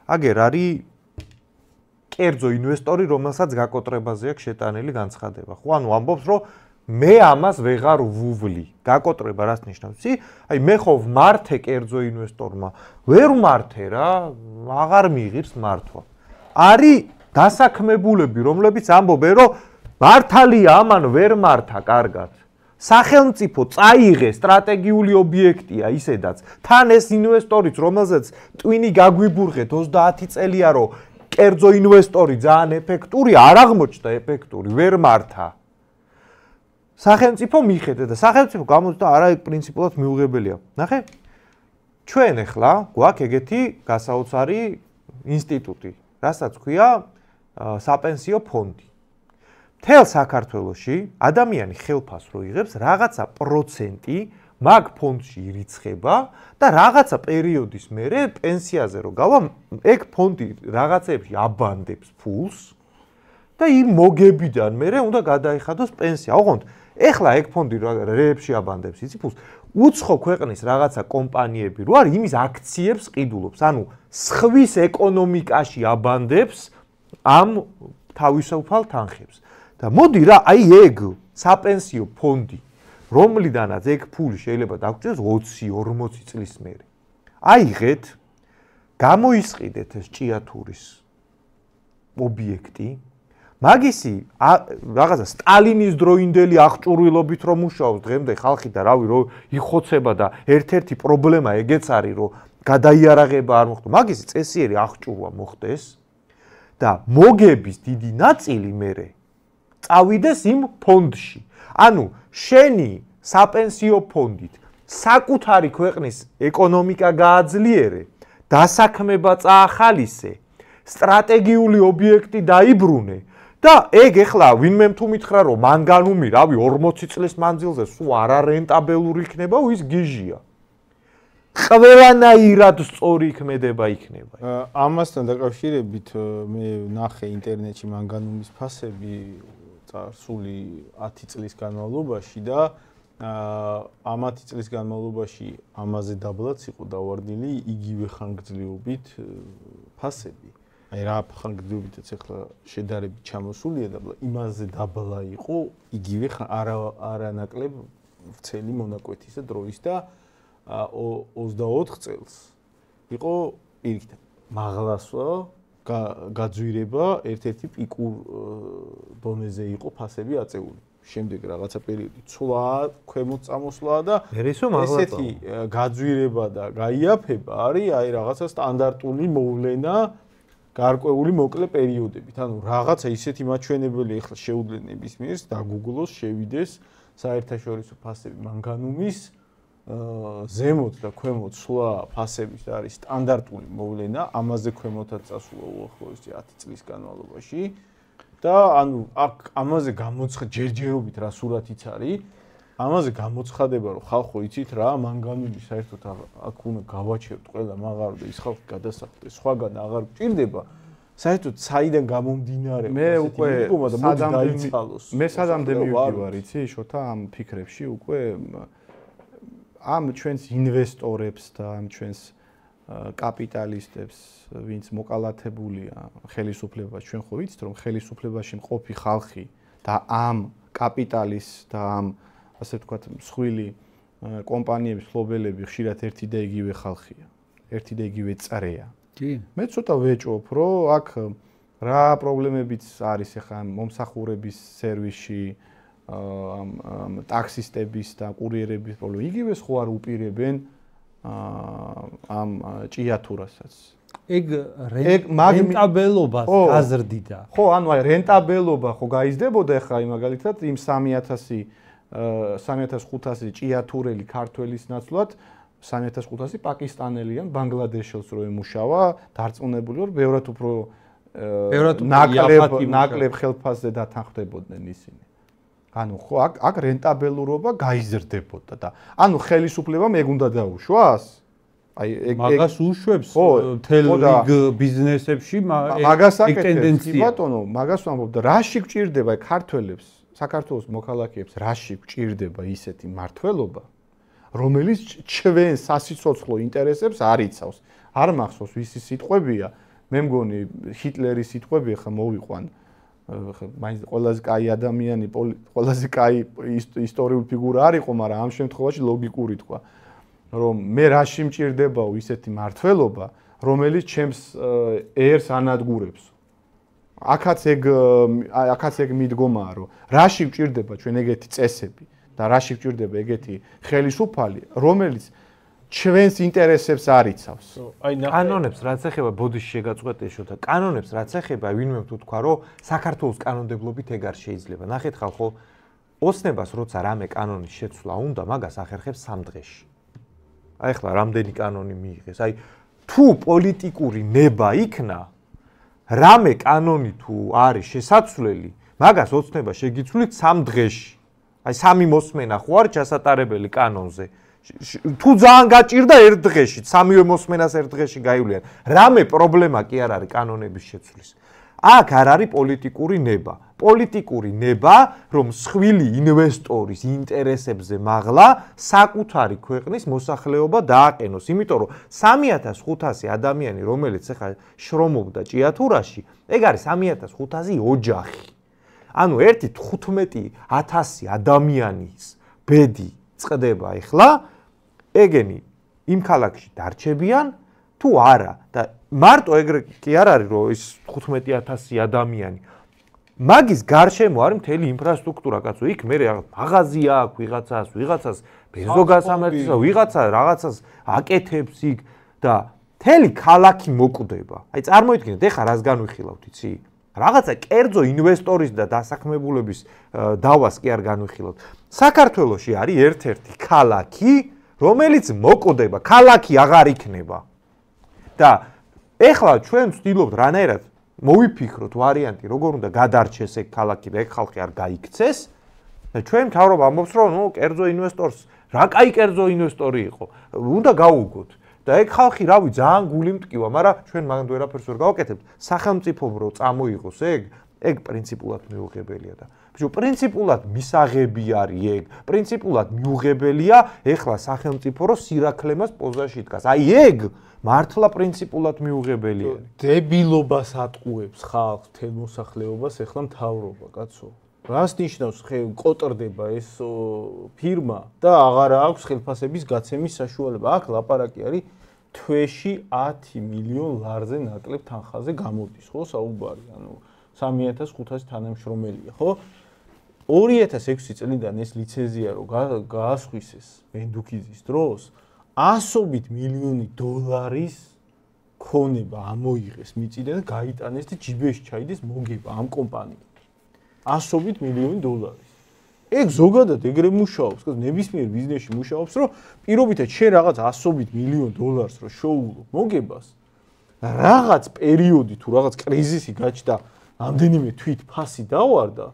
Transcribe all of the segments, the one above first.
აგერ არის კერძო ინვესტორი, რომელსაც გაკოტრებაზე აქვს შეტანილი განცხადება. ხო, ანუ ამბობს, რომ მე ამას ვეღარ ვუვლი. გაკოტრება რას ნიშნავს? აი მე ხო ვმართე კერძო ინვესტორმა. ვერ ვმართე რა, აღარ მიიღებს მართვა. არის დასაქმებულები, რომლებიც ამბობენ, რომ მართალია ამან ვერ მართა კარგად. სახელმწიფო წაიღე სტრატეგიული ობიექტია ისედაც. თან ეს ინვესტორიც, რომელზეც ტვინი გაგვიბურღეთ 30 წელია, რომ კერძო ინვესტორი ძალიან ეფექტური, არ აღმოჩნდა ეფექტური, ვერ მართა. სახელმწიფო მიხედა და სახელმწიფო გამოჩნდა არა პრინციპულად მიუღებელია. ნახე? ჩვენ ახლა გვაქვს ეგეთი გასაოცარი ინსტიტუტი, რასაც ქვია საპენსიო ფონდი. მთელ საქართველოში ადამიანი ხელფას რო იღებს, რაღაცა პროცენტი მაგ ფონდში ირიცხება და რაღაცა პერიოდის მერე პენსიაზე რო გავა, ეგ ფონდი რაღაცეებში აბანდებს ფულს და იმ მოგებიდან მერე უნდა გადაიხადოს პენსია. ოღონდ ეხლა ეგ ფონდი რეებში აბანდებს იცი ფულს. უცხო ქვეყნის რაღაცა კომპანიები რო არის, იმის აქციებს ყიდულობს. ანუ სხვის ეკონომიკაში აბანდებს ამ თავისუფალ თანხებს. და მოდი რა, აი ეგ საპენსიო ფონდი, რომლიდანაც ეგ ფული შეიძლება დაგჭირდეს 20-40 წლის მერე. აიღეთ, გამოისყიდეთ ეს ჭიათურის ობიექტი, მაგისი რაღაცა სტალინის დროინდელი აღჭურვილობით რომ მუშაობს დღემდე ხალხი და რავი რომ იხოცება და ერთ-ერთი პრობლემა ეგეც არის რომ გადაიარაღება არ მოხდა. მაგისი წესიერი აღჭურვა მოხდეს და მოგების დიდი ნაწილი მერე წავიდეს იმ ფონდში. ანუ შენი საპენსიო ფონდით საკუთარი ქვეყნის ეკონომიკა გააძლიერე, დასაქმება წაახალისე, სტრატეგიული ობიექტი დაიბრუნე და ეგ ეხლა ვინმე თუ მითხრა რომ მან განუმი რავი 40 წლის მანძილზე სულ არარენტაბელური იქნება, ის გიჟია. ყველანაირად სწორი ქმედება იქნება. ამასთან დაკავშირებით მე ნახე ინტერნეტში მანგანუმის ფასები სული 10 წლის განმავლობაში და ამ 10 წლის განმავლობაში ამაზე დაბლაც იყო დავარდნილი იგივე ხანგრძლივობით ფასები. აი რა ხანგრძლივობითაც ახლა შედარებით ჩამოსულია და იმაზე დაბლა იყო იგივე არანაკლებ ვრცელი მონაკვეთისა დროის და 24 წელს იყო პირიქით მაღლასო გაძვირება ერთ-ერთი პიკურ დონეზე იყო ფასები აწეული. შემდეგ რაღაცა პერიოდი ცვლა, ქვემოთ წამოსვლა და ესეთი გაძვირება და გაიაფება არის აი რაღაცა სტანდარტული მოვლენა გარკვეული მოკლე პერიოდებით. ანუ რაღაცა ისეთი მაჩვენებელი ახლა შეუძლია ნებისმიერს დაგუგლოს, შევიდეს საერთაშორისო ფასები მანგანუმის ზემოთ და ქვემოთ სვლა ფასების არის სტანდარტული მოვლენა, ამაზე ქვემოთაც წასულა უახლოესი 10 წლის განმავლობაში და ანუ აქ ამაზე ჯერჯერობით რა სურათიც არის, ამაზე გამოცხადება რომ ხალხო იცით რა, მანგანუმი საერთოდ აქ უნდა გავაჩეროთ ყველა მაღარო და ის ხალხი გადასახლდეს, სხვაგან აღარ გჭირდება. საერთოდ საიდან გამომდინარე მე უკვე სადამდე მივდივარ იცი შოთა ამ ფიქრებში უკვე ამ ჩვენს ინვესტორებს და ამ ჩვენს კაპიტალისტებს, ვინც მოკალათებულია ხელისუფლებას, ჩვენ ხო ვიცით რომ ხელისუფლებაში მყოფი ხალხი და ამ კაპიტალის და ამ ასე ვთქვათ მსხვილი კომპანიების მფლობელები ხშირად ერთი და იგივე ხალხია, ერთი და იგივე წრეა. კი. მე ცოტა ვეჭვობ, რომ აქ რა პრობლემებიც არის ახლა მომსახურების სერვისში ამ ტაქსისტების და კურიერების პრობლემა. იგივეს ხო არ უპირებენ ამ ჭიათურასაც. ეგ რენტაბელობას გაზრდიდა. ხო, ანუ აი რენტაბელობა ხო გაიზრდებოდა ახლა აი მაგალითად იმ 3500 ჭიათურელი ქართველის ნაცვლად 3500 პაკისტანელი ან ბანგლადეშელს რო ემუშავა, დარწმუნებული ვარ, ბევრად უფრო ნაკლებ ხელფასზე დათანხმდებოდნენ ისინი. ანუ ხო აქ რენტაბელურობა გაიზრდებოდა და ანუ ხელისუფლებამ ეგ უნდა დაუშვას? აი მაგას უშვებს თელ რიგ ბიზნესებში ეგ ტენდენცია. ბატონო, მაგას ვამბობ და რაში გჭირდება აი ქართველებს, საქართველოს მოქალაქეებს რაში გჭირდება ისეთი მართლობა, რომელიც ჩვენ სასიცოცხლო ინტერესებს არ იცავს. არ მახსოვს ვისი სიტყვებია მე მგონი ჰიტლერის სიტყვები ახლა მოვიყვან მაინც ყველაზე კაი ადამიანი, ყველაზე კაი ისტორიული ფიგურა არ იყო, მაგრამ ამ შემთხვევაში ლოგიკური თქვა, რომ მე რაში მჭირდებაო ისეთი მართველობა, რომელიც ჩემს ერს ანადგურებს. აქაც ეგ მიდგომაა, რომ რაში მჭირდება ჩვენ ეგეთი წესები და რაში მჭირდება ეგეთი ხელისუფალი, რომელიც ჩვენს ინტერესებს არ იცავს. კანონებს რაც ეხება ბოდიში შეგაწყვეტე შოთა, კანონებს რაც ეხება ვინმე თუ თქვა, რომ საქართველოს კანონმდებლობით ეგ არ შეიძლება. ნახეთ ხალხო, ოცნებას როცა რამე კანონის შეცვლა უნდა, მაგას ახერხებს 3 დღეში. აი ხლა რამდენი კანონი მიიღეს. აი თუ პოლიტიკური ნება იქნა, რამე კანონი თუ არის შესაცვლელი, მაგას ოცნება შეგიცვლით 3 დღეში. აი 3 მოსმენა ხო არის ჩასატარებელი კანონზე. თუ ძალიან გაჭირდა 1 დღეში, 3-ვე მოსმენას 1 დღეში გაივლიან. რამე პრობლემა კი არ არის კანონების შეცვლის. აქ არ არის პოლიტიკური ნება. პოლიტიკური ნება, რომ სხვილი ინვესტორის ინტერესებზე მაღლა საკუთარი ქვეყნის მოსახლეობა დააყენოს. იმიტომ რომ 3500 ადამიანი, რომელიც ახლა შრომობდა ჭიათურაში, ეგ არის 3500 ოჯახი. ანუ ერთი 15000 ადამიანის ბედი წდება ახლა, ეგენი იმ ქალაქში დარჩებიან თუ არა და მარტო ეგრე კი არ არის რომ ის 15000 ადამიანი მაგის გარშემო არის მთელი ინფრასტრუქტურა კაცო იქ მე მაღაზია აქვს ვიღაცას ბეზოგასამართლისა ვიღაცა რაღაცას აკეთებს იქ და მთელი ქალაქი მოკვდება. აი წარმოიდგინეთ ეხლა რას განვიხილავთ იცი? რაღაცა კერძო ინვესტორის და დასაქმებულების დავას კი არ განვიხილავთ. საქართველოში არის ერთ-ერთი ქალაქი რომელიც მოკვდება, ქალაქი აღარ იქნება. და ეხლა ჩვენ ვცდილობთ რანაირად მოვიფიქროთ ვარიანტი, როგორ უნდა გადარჩეს ეგ ქალაქი და ეგ ხალხი არ გაიქცეს. და ჩვენ მთავრობა ამბობს, რომ ნუ კერძო ინვესტორს, რა კაი კერძო ინვესტორი იყო, უნდა გაუგოთ. და ეგ ხალხი რავი ძალიან გული მტკივა, მაგრამ ჩვენ მაგ ვერაფერს ვერ გავაკეთებთ. სახელმწიფომ რო წამოიღოს ეგ პრინციპულად მიუღებელია და ბიჭო პრინციპულად მისაღები არის ეგ პრინციპულად მიუღებელია ეხლა სახელმწიფო რო სირაქლემას პოზაში დგას აი ეგ მართლა პრინციპულად მიუღებელია დებილობას ატყუებს ხალხს თელ მოსახლეობას ეხლა მთავრობა კაცო რას ნიშნავს ყოტრდება ეს ფირმა და აღარ აქვს ხელფასების გაცემის საშუალება აქ ლაპარაკი არის თვეში 10 მილიონ ლარზე ნაკლებ თანხაზე გამოდის ხო საუბარი ანუ 3500 თანამშრომელია, ხო? 2006 წლიდან ეს ლიცენზია რო გაასხვისეს მენდუქიძის დროს, 100 მილიონი დოლარის ქონება ამოიღეს მიწიდან და გაიტანეს და ჯიბეში ჩაიდეს მოგება ამ კომპანიამ. 100 მილიონი დოლარის. ეგ ზოგადად ეგრე მუშაობს, ხო? ნებისმიერ ბიზნესში მუშაობს, რომ პირობითად შენ რაღაც 100 მილიონ დოლარს რო შოულობ მოგებას, რაღაც პერიოდი თუ რაღაც კრიზისი გაჩნდა ამდენიმე თვით ფასი დავარდა,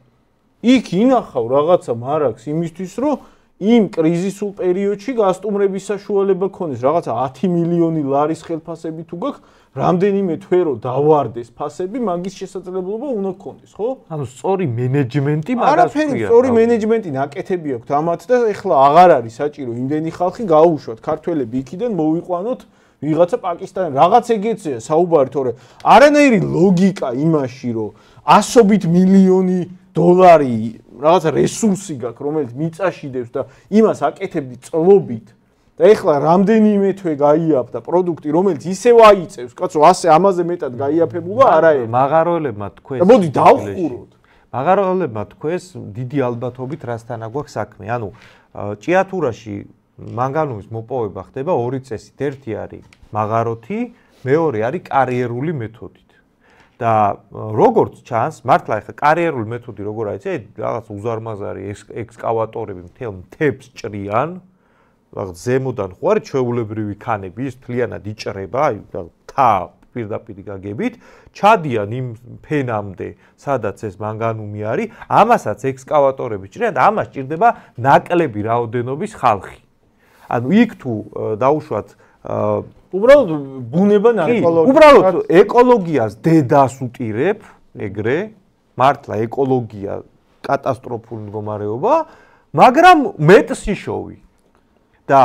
იქ ინახავ რაღაცა მარაგს იმისთვის, რომ იმ კრიზისულ პერიოდში გასტუმრების საშუალება ქონდეს, რაღაცა 10 მილიონი ლარის ხელფასები თუ გაქვს, რამდენიმე თვე რო დავარდეს ფასები, მაგის შესაძლებლობა უნდა ქონდეს, ხო? ანუ სწორი მენეჯმენტი მაგას ქვია. არაფერი, სწორი მენეჯმენტი ნაკეთები აქვს ამათ და ეხლა აღარ არის საჭირო იმდენი ხალხი გაუშვათ, ქართველები იქიდან მოვიყვანოთ ვიღაცა პაკისტანი რაღაც ეგეცია საუბარი თორე არანაირი ლოგიკა იმაში რომ 100 მილიონი დოლარი რაღაცა რესურსი გაქვს რომელიც მიწაშიდებს და იმას აკეთებდი წლობით და ეხლა რამდენიმე თვე გაიაფდა პროდუქტი რომელიც ისევ აიწევს კაცო ასე ამაზე მეტად გაიაფებულა არაერთ მაღაროელებმა თქვეს და მოდი დავხუროთ მაღაროელებმა თქვეს დიდი ალბათობით რასთან აგვაქვს საქმე ანუ ჭიათურაში მანგანუმის მოპოვება ხდება ორი წესით. ერთი არის მაღაროთი, მეორე არის კარიერული მეთოდით. და როგორც ჩანს, მართლა ეხა კარიერული მეთოდი როგორ არის, რაღაც უზარმაზარი ექსკავატორები მთელ მთებს ჭრიან, რაღაც ზემოდან ხო არის ჩვეულებრივი ქანები, ის მთლიანად იჭრება, აი თა პირდაპირ გაგებით, ჩადიან იმ ფენამდე, სადაც ეს მანგანუმი არის, ამასაც ექსკავატორები ჭრიან და ამას ჭირდება ნაკლები რაოდენობის ხალხი. ანუ იქ თუ დაუშვათ უბრალოდ ბუნება ნაკოლოგია უბრალოდ ეკოლოგიას დედას უტირებ ეგრე მართლა ეკოლოგია კატასტროფული მდგომარეობა მაგრამ მეტსიშოვი და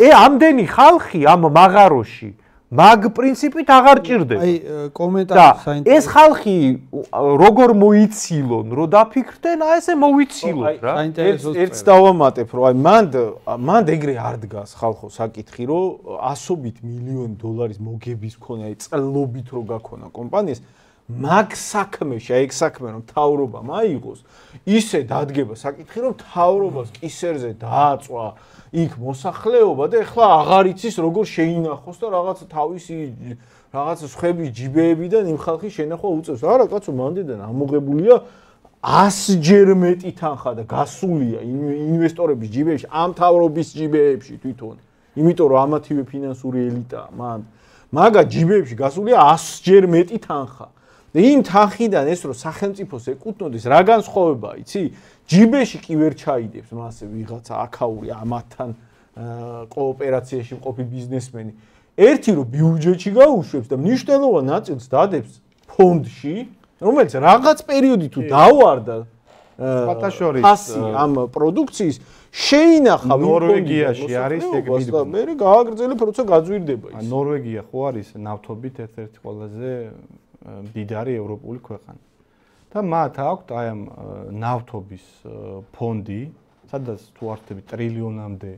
ამდენი ხალხი ამ მაღაროში მაგ პრინციპით აღარ ჭირდება. აი კომენტარი საინტერესო. ეს ხალხი როგორ მოიცილონ, რომ დაფიქრდნენ, აი ესე მოვიცილოთ რა. ერთს დავამატებ, რომ აი მანდ ეგრე არ დგას ხალხო საკითხი, რომ $100 მილიონი მოგების მქონე, აი წლობით რო გაქონა კომპანიას, მაგ საქმეში, აი ეგ საქმე რომ მთავრობამ აიღოს, ისე დადგება საკითხი, რომ მთავრობას კისერზე დააწვა იქ მოსახლეობა და ეხლა აღარ იცის როგორ შეინახოს და რაღაც თავისი რაღაც სხვები ჯიბეებიდან იმ ხალხის შენახვა უწევს. არა კაცო, მანდიდან ამოღებულია 100-ჯერ მეტი თანხა და გასულია ინვესტორების ჯიბეებში, ამ მთავრობის ჯიბეებში თვითონ. იმიტომ რომ ამათივე ფინანსური ელიტაა მან. მაგა ჯიბეებში გასულია 100-ჯერ მეტი თანხა. და იმ თანხიდან ეს რომ სახელმწიფოს ეკუთვნოდეს, რა განსხვავებაა, იცი? ჯიბეში კი ვერ ჩაიდებს მასე ვიღაცა აქაური ამათთან კოოპერაციაში მყოფი ბიზნესმენი. ერთი რომ ბიუჯეტში გაუშვებს და მნიშვნელოვან ნაწილს დადებს ფონდში, რომელიც რაღაც პერიოდი თუ დავარდა ფასი ამ პროდუქციის შეინახა ნორვეგიაში არის ეგ და მე გააგრძელებ როცა გაძვირდება ის. ნორვეგია ხო არის ნავთობით ერთ-ერთი ყველაზე მდიდარი ევროპული ქვეყანა. და მათ აქვთ აი ამ ნავთობის ფონდი, სადაც თუ არ ვთქვი ტრილიონამდე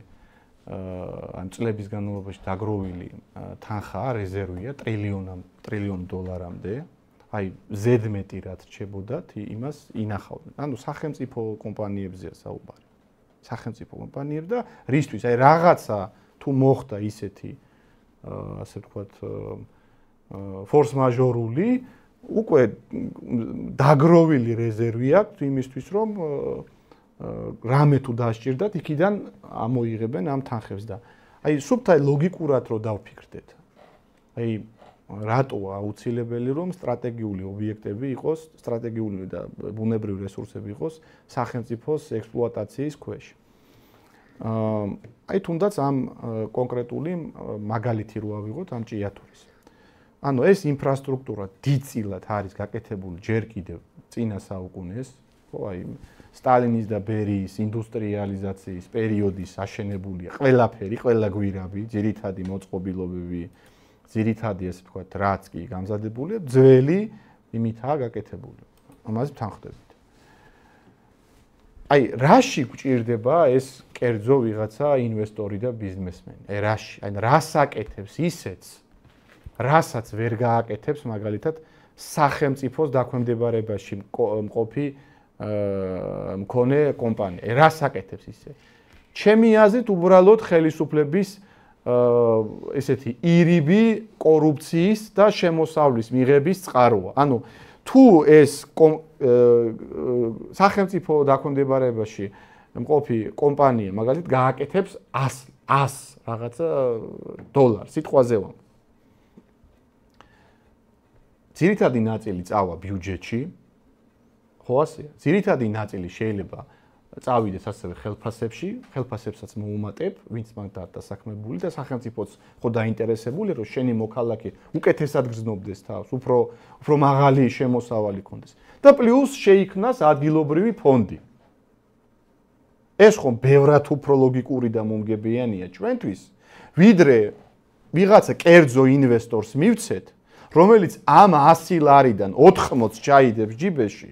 ამ წლების განმავლობაში დაგროვილი თანხა რეზერვია ტრილიონ დოლარამდე. აი ზედმეტი რაც რჩებოდათ, იმას ინახავდნენ. ანუ სახელმწიფო კომპანიებზეა საუბარი. სახელმწიფო კომპანიები და რისთვის? აი რაღაცა თუ მოხდა ისეთი ასე ვთქვათ ფორს მაჟორული უკვე დაგროვილი რეზერვი აქვს იმისთვის რომ რამე თუ დასჭირდათ იქიდან ამოიღებენ ამ თანხებს და აი სუფთა ლოგიკურად რო დავფიქრდეთ აი რატოა აუცილებელი რომ სტრატეგიული ობიექტები იყოს სტრატეგიული და ბუნებრივი რესურსები იყოს სახელმწიფოს ექსპლუატაციის ქვეშ აი თუნდაც ამ კონკრეტული მაგალითი რო ავიღოთ ამ ჭიათურის ანუ ეს ინფრასტრუქტურა დიდწილად არის გაკეთებული ჯერ კიდევ წინა საუკუნეს, ხო, აი სტალინის და ბერიის ინდუსტრიალიზაციის პერიოდის აშენებულია ყველაფერი, ყველა გვირაბი, ძირითადი მოწყობილობები, ძირითადი ასე ვთქვათ, რაც კი გამზადებულია, ძველი იმითაა გაკეთებული. ამაზე ვთანხმდებით. აი, რაში გვჭირდება ეს კერძო ვიღაცა ინვესტორი და ბიზნესმენი? აი, რაში? აი, რას აკეთებს ისეც რასაც ვერ გააკეთებს მაგალითად სახელმწიფოს დაქვემდებარებაში მყოფი მქონე კომპანია. რას აკეთებს ისე? ჩემი აზრით უბრალოდ ხელისუფლების ესეთი ირიბი კორუფციის და შემოსავლის მიღების წყაროა. ანუ თუ ეს სახელმწიფო დაქვემდებარებაში მყოფი კომპანია მაგალითად გააკეთებს 100 რაღაცა დოლარს სიტყვაზე ვამ ძირითადი ნაწილი წავა ბიუჯეტში, ხო ასეა? ძირითადი ნაწილი შეიძლება წავიდეს ასევე ხელფასებში, ხელფასებსაც მოუმატებ, ვინც მაგ დასაქმებული და სახელმწიფოც ხო დაინტერესებული, რომ შენი მოქალაქე უკეთესად გრძნობდეს თავს, უფრო მაღალი შემოსავალი ქონდეს. და პლუს შეიქმნას ადგილობრივი ფონდი. ეს ხომ ბევრად უფრო ლოგიკური და მომგებიანია ჩვენთვის, ვიდრე ვიღაცა კერძო ინვესტორს მივცეთ რომელიც ამ 100 ლარიდან 80 ჩაიდებს ჯიბეში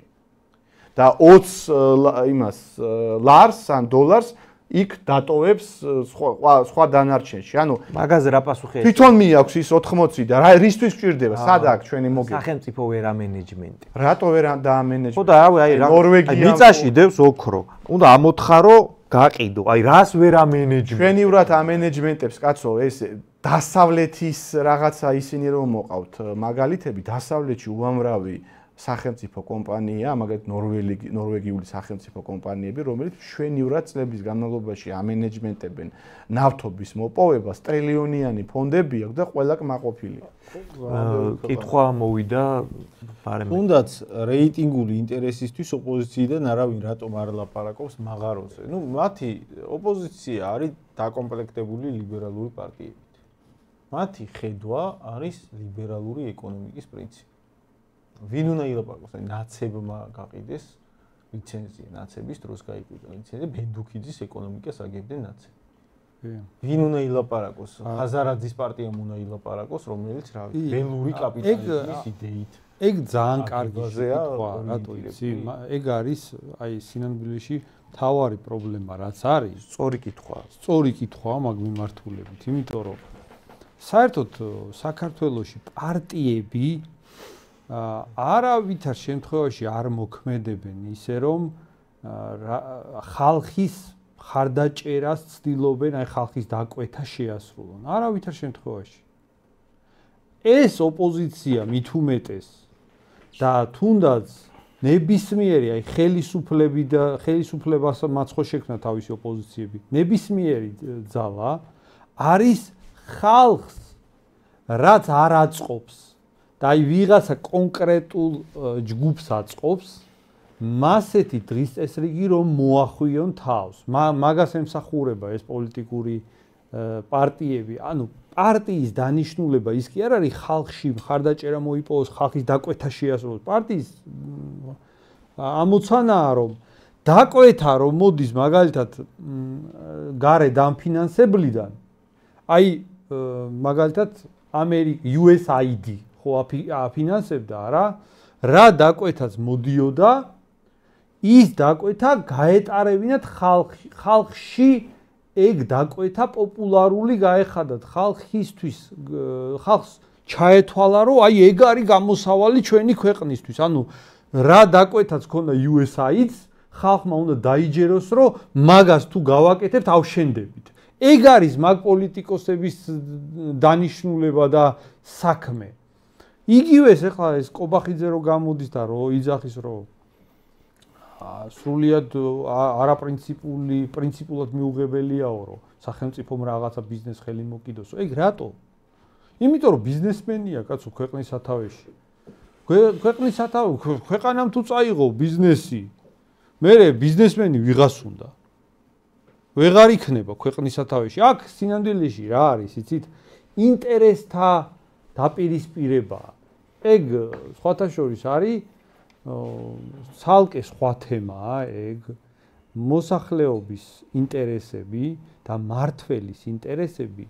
და 20 იმას ლარს ან დოლარს იქ დატოვებს სხვა დანარჩენში. ანუ მაგაზე რა პასუხი ეჭვია? თვითონ მიაქვს ის 80 და რისთვის გვჭირდება? სად აქვს ჩვენი მოგება? სახელმწიფო ვერა მენეჯმენტი. რატო ვერ დაამენეჯმენტა? ხო და აი ნორვეგია მიწაში დევს ოქრო. უნდა ამოთხარო გაყიდო. აი რას ვერ ამენეჯმენტი? ჩვენივრად ამენეჯმენტებს კაცო ეს დასავლეთის რაღაცა ისინი რომ მოყავთ მაგალითები დასავლეთში უამრავი სახელმწიფო კომპანია, მაგალითად ნორვეგიული სახელმწიფო კომპანიები, რომელიც მშვენივრად წლების განმავლობაში ამენეჯმენტებენ ნავთობის მოპოვებას, ტრილიონიანი ფონდები აქვს და ყველა კმაყოფილია. კითხვა მოვიდა ბარემ. თუნდაც რეიტინგული ინტერესისთვის ოპოზიციიდან არავინ რატომ არ ლაპარაკობს მაღაროზე. ნუ მათი ოპოზიცია არის დაკომპლექტებული ლიბერალური პარტიებით. მათი ხედვა არის ლიბერალური ეკონომიკის პრინციპი. ვინ უნდა ილაპარაკოს? აი ნაცებმა გაყიდეს ლიცენზია, ნაცების დროს გაიკვირდა ლიცენზია, ბენდუქიძის ეკონომიკას აგებდნენ ნაცები. ვინ უნდა ილაპარაკოს? ხაზარაძის პარტიამ უნდა ილაპარაკოს, რომელიც რა ვიცი, ველური კაპიტალიზმის იდეით. ეგ ძალიან კარგი კითხვა, რატო იცი? ეგ არის აი სინამდვილეში თავარი პრობლემა რაც არის. სწორი კითხვა. სწორი კითხვაა მაგ მიმართულებით, იმიტომ რომ საერთოდ საქართველოში პარტიები არავითარ შემთხვევაში არ მოქმედებენ ისე რომ ხალხის ხარდაჭერას ცდილობენ, აი ხალხის დაკვეთა შეასრულონ. არავითარ შემთხვევაში. ეს ოპოზიცია მით უმეტეს და თუნდაც ნებისმიერი აი ხელისუფლები და ხელისუფლებას მაცხო შექმნა თავისი ოპოზიციები. ნებისმიერი ძალა არის ხალხს რაც არ აწყობს და აი ვიღაცა კონკრეტულ ჯგუფს აწყობს მასეთი დღის წესრიგი რომ მოახვიონ თავს. მაგას ემსახურება ეს პოლიტიკური პარტიები. ანუ პარტიის დანიშნულება ის კი არ არის ხალხში მხარდაჭერა მოიპოვოს, ხალხის დაკვეთა შეასრულოს. პარტიის ამოცანაა რომ დაკვეთა რომ მოდის მაგალითად გარე დამფინანსებლიდან. აი მაგალითად USAID ხო აფინანსებდა რა დაკვეთაც მოდიოდა ის დაკვეთა გაეტარებინათ ხალხში ეგ დაკვეთა პოპულარული გაეხადათ ხალხისთვის ხალხს ჩაეთვალა რომ აი ეგ არის გამოსავალი ჩვენი ქვეყნისთვის ანუ რა დაკვეთაც ქონდა USAID-ს ხალხმა უნდა დაიჯეროს რომ მაგას თუ გავაკეთებთ ავშენდებით ეგ არის მაგ პოლიტიკოსების დანიშნულება და საქმე იგივე ეხლა ეს კობახიძე რო გამოდის და რო იძახის რომ სრულიად პრინციპულად მიუღებელიაო რომ სახელმწიფომ რაღაცა ბიზნეს ხელი მოკიდოსო ეგ რატო? იმიტომ რომ ბიზნესმენია კაცო ქვეყნის სათავეში. ქვეყნის სათავე ქვეყანამ თუ წაიღო ბიზნესი მერე ბიზნესმენი ვიღას უნდა. ვეღარ იქნება ქვეყნის სათავეში. აქ სინამდვილეში რა არის, იცით? ინტერესთა დაპირისპირება. ეგ სხვათა შორის არის ცალკე სხვა თემაა ეგ მოსახლეობის ინტერესები და მმართველის ინტერესები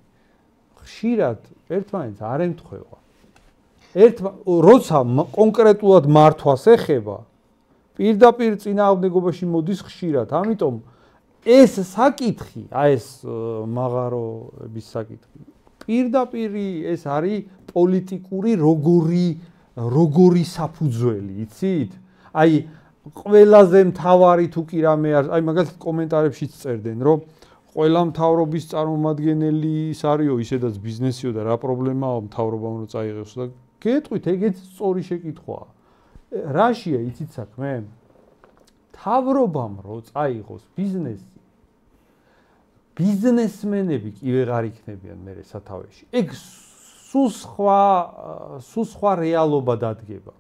ხშირად ერთმანეთს არ ემთხვევა. როცა კონკრეტულად მართვას ეხება პირდაპირ წინააღმდეგობაში მოდის ხშირად. ამიტომ ეს საკითხი, ეს მაღაროების საკითხი პირდაპირ ეს არის პოლიტიკური როგორი საფუძველი, იცით? აი ყველაზე მთავარი თუ კი რამე არის, აი მაგალითად კომენტარებშიც წერდნენ, რომ ყველა მთავრობის წარმომადგენელი ის არისო, ისედაც ბიზნესიო და რა პრობლემაა მთავრობამ რომ წაიღოს და გეტყვით, ეგეც სწორი შეკითხვაა. რაშია იცით საქმე? მთავრობამ რომ წაიღოს ბიზნესი ბიზნესმენები კი ვეღარ იქნებიან მერე სათავეში. ეგ სულ სხვა რეალობა დადგება.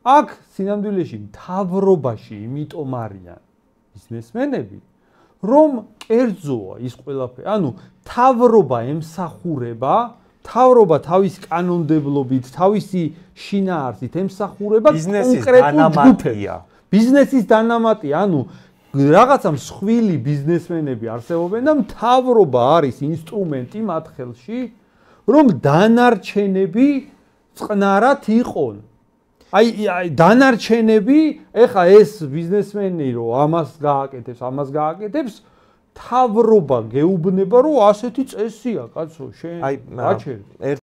აქ სინამდვილეში მთავრობაში იმიტომ არიან ბიზნესმენები, რომ კერძოა ის ყველაფერი. ანუ მთავრობა ემსახურება, მთავრობა თავის კანონმდებლობით, თავისი შინაარსით ემსახურება კონკრეტულ ჯგუფებს. ბიზნესის დანამატია, ანუ რაღაცა მსხვილი ბიზნესმენები არსებობენ და მთავრობა არის ინსტრუმენტი მათ ხელში, რომ დანარჩენები წყნარად იყონ. აი დანარჩენები, ეხა ეს ბიზნესმენი რომ ამას გააკეთებს, მთავრობა გეუბნება რომ ასეთი წესია, კაცო, შენ გაჩერდი.